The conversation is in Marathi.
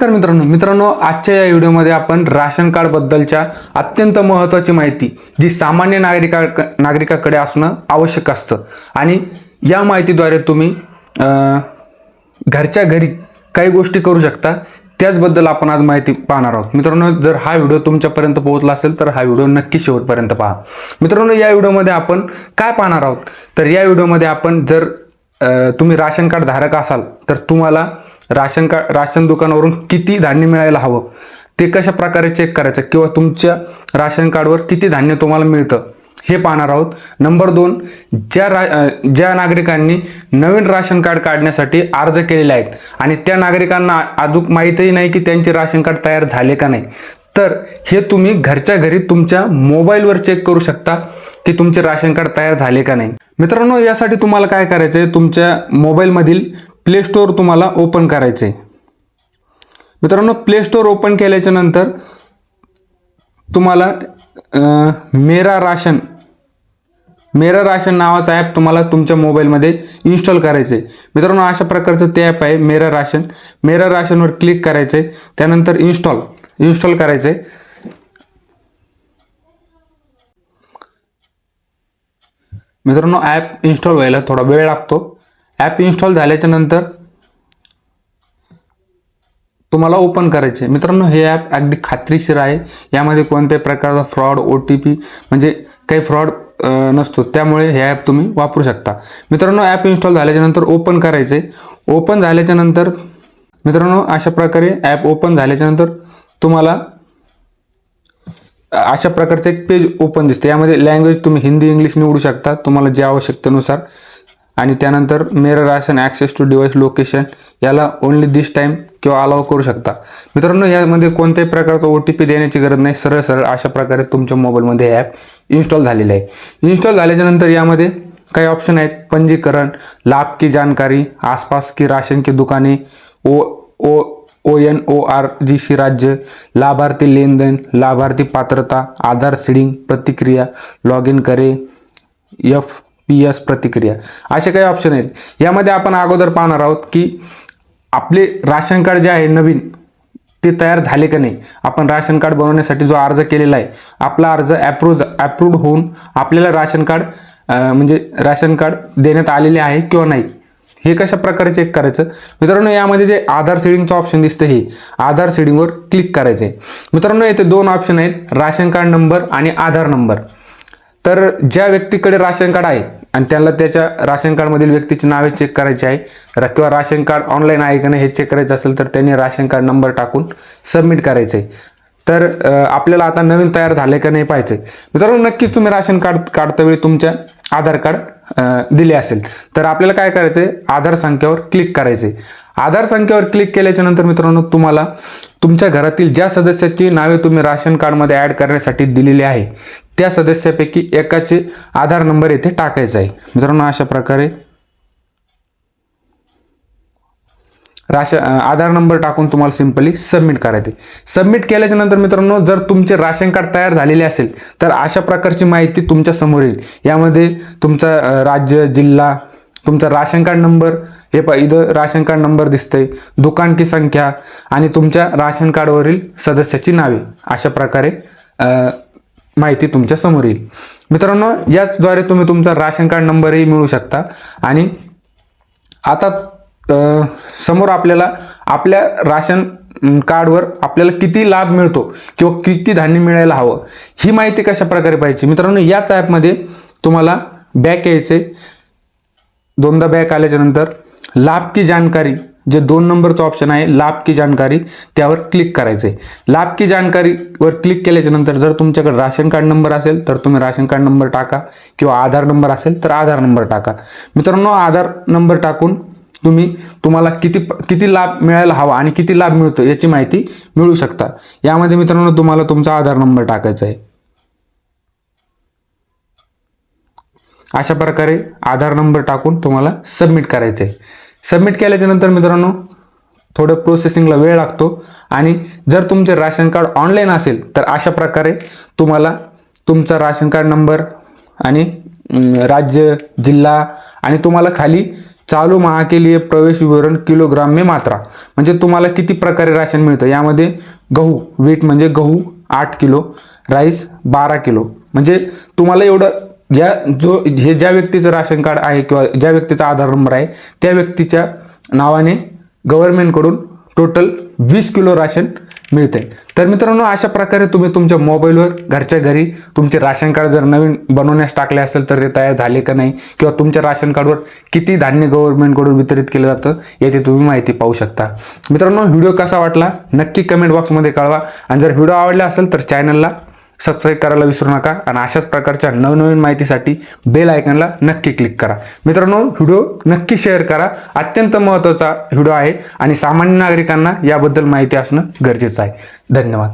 नमस्कार मित्रांनो, आजच्या या व्हिडिओमध्ये आपण राशन कार्ड बद्दलच्या अत्यंत महत्त्वाची माहिती जी सामान्य नागरिकाकडे असणं आवश्यक असतं आणि या माहितीद्वारे तुम्ही घरच्या घरी काही गोष्टी करू शकता त्याचबद्दल आपण आज माहिती पाहणार आहोत। मित्रांनो, जर हा व्हिडिओ तुमच्यापर्यंत पोहोचला असेल तर हा व्हिडिओ नक्की शेवटपर्यंत पहा। मित्रांनो, या व्हिडिओमध्ये आपण काय पाहणार आहोत तर या व्हिडिओमध्ये आपण जर तुम्ही राशन कार्ड धारक असाल तर तुम्हाला राशन दुकानावरून किती धान्य मिळायला हवं ते कशा प्रकारे चेक करायचं किंवा तुमच्या राशन कार्डवर किती धान्य तुम्हाला मिळतं हे पाहणार आहोत। नंबर 2, ज्या नागरिकांनी नवीन राशन कार्ड काढण्यासाठी अर्ज केलेले आहेत आणि त्या नागरिकांना अजून माहितीही नाही की त्यांचे राशन कार्ड तयार झाले का नाही, तर हे तुम्ही घरच्या घरी तुमच्या मोबाईलवर चेक करू शकता की तुमचे राशन कार्ड तयार झाले का नाही। मित्रांनो, यासाठी तुम्हाला काय करायचं आहे, तुमच्या मोबाईलमधील प्ले स्टोअर तुम्हाला ओपन करायचं आहे। मित्रांनो, प्ले स्टोअर ओपन केल्याच्या नंतर तुम्हाला मेरा राशन नावाचा ॲप तुम्हाला तुमच्या मोबाईलमध्ये इन्स्टॉल करायचं आहे। मित्रांनो, अशा प्रकारचं ते ॲप आहे मेरा राशनवर क्लिक करायचं आहे, त्यानंतर इन्स्टॉल करायचं आहे। मित्रांनो, ॲप इन्स्टॉल व्हायला थोडा वेळ लागतो। ॲप इन्स्टॉल झाल्याच्या नंतर तुम्हाला ओपन करायचे। मित्रांनो, हे ॲप अगदी खात्रीशीर आहे, यामध्ये कोणत्याही प्रकारचा फ्रॉड OTP म्हणजे काही फ्रॉड नसतो, त्यामुळे हे ॲप तुम्ही वापरू शकता। मित्रांनो, ॲप इन्स्टॉल झाल्याच्या नंतर ओपन करायचे। ओपन झाल्याच्या नंतर मित्रांनो, अशा प्रकारे ॲप ओपन झाल्याच्या नंतर तुम्हाला अशा प्रकारचे एक पेज ओपन दिसते। यामध्ये लँग्वेज तुम्ही हिंदी इंग्लिश निवडू शकता तुम्हाला जे आवश्यकतेनुसार, आणि त्यानंतर Mera ration access to device location याला ओनली दिस टाइम किंवा अलाव करू शकता। मित्रांनो, यामध्ये कोणत्याही प्रकारचा OTP देण्याची गरज नाही, सरळ अशा प्रकारे तुमच्या मोबाईलमध्ये ॲप इन्स्टॉल झालेले आहे। इन्स्टॉल झाल्याच्या नंतर यामध्ये काही ऑप्शन आहेत, पंजीकरण, लाभ की जानकारी, आसपास की राशन की दुकाने, ONORGC राज्य, लाभार्थी लेनदेन, लाभार्थी पात्रता, आधार सीडिंग प्रतिक्रिया, लॉग इन करे, FPS प्रतिक्रिया, असे काही ऑप्शन आहेत। यामध्ये आपण अगोदर पाहणार आहोत की आपले राशन कार्ड जे आहे नवीन ते तयार झाले का नाही। आपण राशन कार्ड बनवण्यासाठी जो अर्ज केलेला आहे, आपला अर्ज अप्रूव्ड होऊन आपल्याला राशन कार्ड देण्यात आलेले आहे किंवा नाही, हे कशा प्रकारे चेक करायचं। मित्रांनो, यामध्ये जे आधार सीडिंगचं ऑप्शन दिसतं हे आधार सीडिंगवर क्लिक करायचं आहे। मित्रांनो, येथे 2 ऑप्शन आहेत, राशन कार्ड नंबर आणि आधार नंबर। तर ज्या व्यक्तीकडे राशन कार्ड आहे आणि त्याला त्याच्या राशन कार्डमधील व्यक्तीची नावे चेक करायची आहे किंवा राशन कार्ड ऑनलाईन आहे का नाही हे चेक करायचं असेल तर त्यांनी राशन कार्ड नंबर टाकून सबमिट करायचं आहे। तर आपल्याला आता नवीन तयार झाले का नाही पाहायचं आहे। मित्रांनो, नक्कीच तुम्ही राशन कार्ड काढता वेळी तुमच्या आधार कार्ड दिले असेल तर आपल्याला काय करायचं आहे, आधार संख्येवर क्लिक करायचे। आधार संख्येवर क्लिक केल्याच्या नंतर मित्रांनो, तुम्हाला तुमच्या घरातील ज्या सदस्याची नावे तुम्ही राशन कार्डमध्ये ॲड करण्यासाठी दिलेली आहे त्या सदस्यापैकी एकाचे आधार नंबर येथे टाकायचा आहे। मित्रांनो, अशा प्रकारे आधार नंबर टाकून तुम्हाला सिंपली सबमिट करायचे। सबमिट केल्याच्या नंतर मित्रांनो, जर तुमचे राशन कार्ड तयार झालेले असेल तर अशा प्रकारची माहिती तुमच्या समोर येईल। यामध्ये तुमचा राज्य, जिल्हा, तुमचा राशन कार्ड नंबर, हे इथं राशन कार्ड नंबर दिसतंय, दुकान की संख्या आणि तुमच्या राशन कार्डवरील सदस्याची नावे, अशा प्रकारे माहिती तुमच्या समोर येईल। मित्रांनो, याचद्वारे तुम्ही तुमचा राशन कार्ड नंबरही मिळवू शकता। आणि आता समोर आपल्याला आपल्या राशन कार्डवर आपल्याला किती लाभ मिळतो किंवा किती धान्य मिळायला हवं ही माहिती कशा प्रकारे पाहिजे। मित्रांनो, याच ॲपमध्ये तुम्हाला बॅक यायचे, 2दा बॅक आल्याच्या नंतर लाभ की जानकारी, जे 2 नंबरचं ऑप्शन आहे लाभ की जानकारी, त्यावर क्लिक करायचे। लाभ की जानकारीवर क्लिक केल्याच्या नंतर जर तुमच्याकडे राशन कार्ड नंबर असेल तर तुम्ही राशन कार्ड नंबर टाका किंवा आधार नंबर असेल तर आधार नंबर टाका। मित्रांनो, आधार नंबर टाकून तुम्हाला किती लाभ मिळायला हवा आणि किती लाभ मिळतो याची माहिती मिळू शकता। यामध्ये मित्रांनो, तुम्हाला तुमचा आधार नंबर टाकायचा आहे। अशा प्रकारे आधार नंबर टाकून तुम्हाला सबमिट करायचं आहे। सबमिट केल्याच्या नंतर मित्रांनो, थोडं प्रोसेसिंगला वेळ लागतो आणि जर तुमचे राशन कार्ड ऑनलाईन असेल तर अशा प्रकारे तुम्हाला तुमचा राशन कार्ड नंबर आणि राज्य, जिल्हा आणि तुम्हाला खाली चालू माह के लिए प्रवेश विवरण किलोग्राम में मात्रा, म्हणजे तुम्हाला किती प्रकारे राशन मिळतं. यामध्ये गहू वीट म्हणजे गहू 8 किलो, राईस 12 किलो. म्हणजे तुम्हाला एवढं ज्या व्यक्तीचं राशन कार्ड आहे किंवा ज्या व्यक्तीचा आधार नंबर आहे त्या व्यक्तीच्या नावाने गव्हर्नमेंटकडून टोटल 20 किलो राशन मिळते. तर मित्रांनो, अशा प्रकारे तुम्ही तुमच्या मोबाईलवर घरच्या घरी तुमचे राशन कार्ड जर नवीन बनवण्यास टाकले असेल तर ते तयार झाले का नाही, किंवा तुमच्या राशन कार्डवर किती धान्य गव्हर्नमेंटकडून वितरित केलं जातं याची तुम्ही माहिती पाहू शकता. मित्रांनो, व्हिडिओ कसा वाटला नक्की कमेंट बॉक्समध्ये कळवा, आणि जर व्हिडिओ आवडला असेल तर चॅनलला सबस्क्राईब करायला विसरू नका, आणि अशाच प्रकारच्या नवनवीन माहितीसाठी बेल आयकॉनला नक्की क्लिक करा. मित्रांनो, व्हिडिओ नक्की शेअर करा. अत्यंत महत्त्वाचा व्हिडिओ आहे आणि सामान्य नागरिकांना याबद्दल माहिती असणं गरजेचं आहे. धन्यवाद.